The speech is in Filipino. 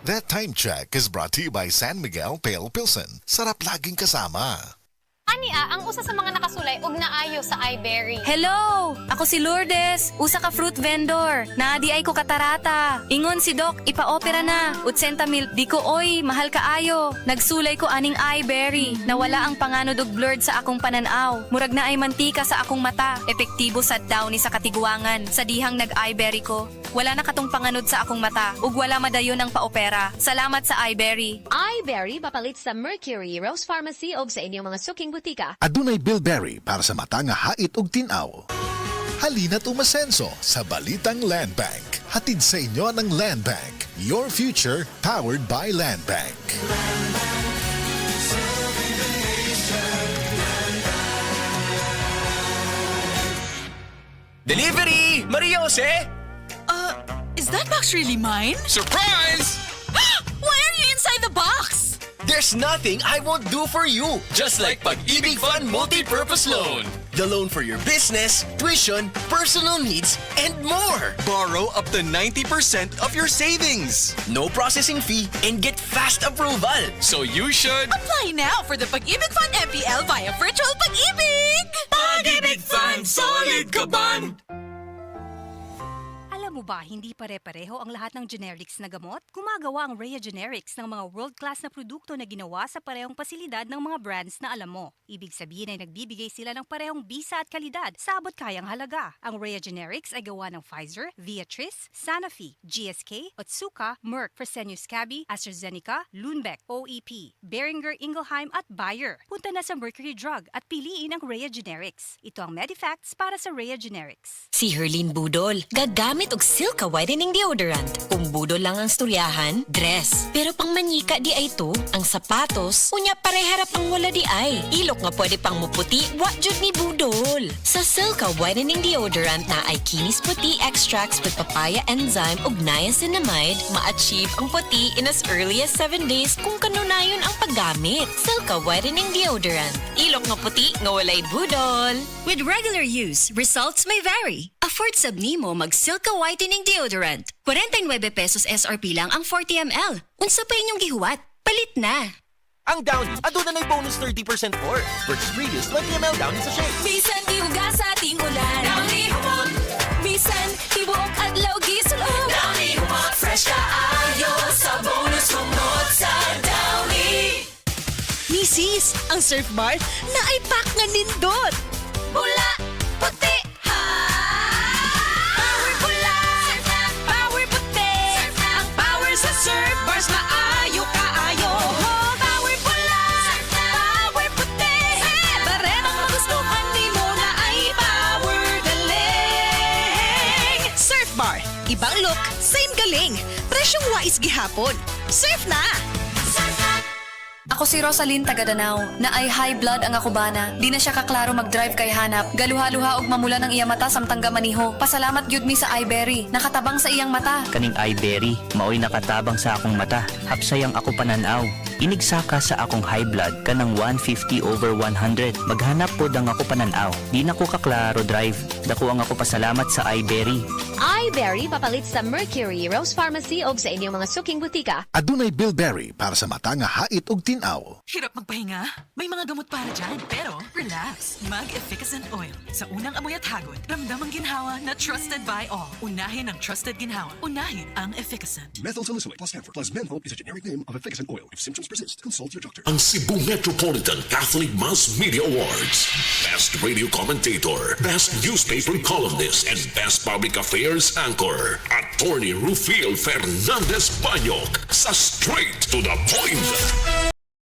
That time check is brought to you by San Miguel Pale Pilsen. Sarap laging kasama. Ania, ang usa sa mga nakasulay ug naayo sa iBerry. Hello! Ako si Lourdes, usa ka fruit vendor. Naadi ay ko katarata. Ingon si Doc, ipa-opera na. 80 mil, di ko oy, mahal kaayo. Nagsulay ko aning iBerry. Nawala ang panganod ug blurred sa akong pananaw. Murag na ay mantika sa akong mata. Epektibo sad daw ni sa katiguangan. Sa dihang nag-iBerry ko. Wala na katong panganod sa akong mata. Ug wala madayon ang paopera. Salamat sa iBerry. iBerry papalit sa Mercury, Rose Pharmacy o sa inyong mga suking butika. Adunay Bilberry para sa mata nga hait ug tinaw. Halina't umasenso sa Balitang Land Bank. Hatid sa inyo ng Land Bank. Your future powered by Land Bank. Delivery! Maria Jose! Is that box really mine? Surprise! Why are you inside the box? There's nothing I won't do for you. Just like Pag-ibig Fund Multi-Purpose Loan. The loan for your business, tuition, personal needs, and more. Borrow up to 90% of your savings. No processing fee and get fast approval. So you should... Apply now for the Pag-ibig Fund MPL via Virtual Pag-ibig! Pag-ibig Fund, solid ka ban! Alam mo ba, hindi pare-pareho ang lahat ng generics na gamot? Gumagawa ang Rhea Generics ng mga world-class na produkto na ginawa sa parehong pasilidad ng mga brands na alam mo. Ibig sabihin ay nagbibigay sila ng parehong bisa at kalidad sa abot kayang halaga. Ang Rhea Generics ay gawa ng Pfizer, Viatris, Sanofi, GSK, Otsuka, Merck, Fresenius Kabi, AstraZeneca, Lundbeck, OEP, Boehringer Ingelheim at Bayer. Punta na sa Mercury Drug at piliin ang Rhea Generics. Ito ang Medifacts para sa Rhea Generics. Si Herlin Budol, gagamit og Silka Whitening Deodorant. Kung budol lang ang storyahan, dress. Pero pang manika di ay to, ang sapatos, unya pareharap ang wala di ay. Ilok nga pwede pang muputi, wa jud ni budol. Sa Silka Whitening Deodorant na ay kinis puti extracts with papaya enzyme ug niacinamide, ma-achieve ang puti in as early as 7 days kung kanunayon ang paggamit. Silka Whitening Deodorant. Ilok nga puti, nga walay budol. With regular use, results may vary. Afford sab nimo mag Silka Whitening Deodorant. 49 pesos SRP lang ang 40 ml. Unsa pa inyong gihuwat? Palit na! Ang Downy, aduna na'y bonus 30% for versus previous 20 ml Downy sachet. Bisan gihugas sa ating ulan. Downy humot. Bisan tibuok adlaw gisulod. Downy humot. Fresh kaayo sa bonus humot sa Downy. Misis, ang Surf Bar na ay pack nga nindot. Bula, puti, ha! Power bula, power puti. Ang power sa Surf Bars maayo kaayo. Power bula, power puti. Baremang magustuhan ni mo na ay power galing. Surf Bar, ibang look, same galing. Presyong wais gihapon. Surf na! Ako si Rosalyn Tagadanaw, na ay high blood ang akubana. Di na siya kaklaro mag-drive kay hanap. Galuha-luha og mamula ng iya mata samtang gamaniho. Pasalamat gyud mi sa iBerry, nakatabang sa iyang mata. Kaning iBerry, maoy nakatabang sa akong mata. Hapsayang ako pananaw. Inigsaka sa akong high blood kanang 150/100. Maghanap pod ang ako pananaw. Di na ko kaklaro drive. Dako ang ako pasalamat sa iBerry. iBerry papalit sa Mercury, Rose Pharmacy o sa inyong mga suking butika. Adunay Bilberry para sa mata nga hait ug tinaw. Hirap magpahinga? May mga gamot para dyan. Pero, relax. Mag-Efficacent Oil. Sa unang amoy at hagod, ramdam ang ginhawa na trusted by all. Unahin ang trusted ginhawa. Unahin ang Efficacent. Methyl salicylate plus camphor plus Menhope is a generic name of Efficacent Oil. If symptoms persist, consult your doctor. Ang Cebu Metropolitan Catholic Mass Media Awards. Best Radio Commentator, Best Newspaper Columnist, and Best Public Affairs Anchor. Attorney Rufil Fernandez Banyok sa Straight to the Point.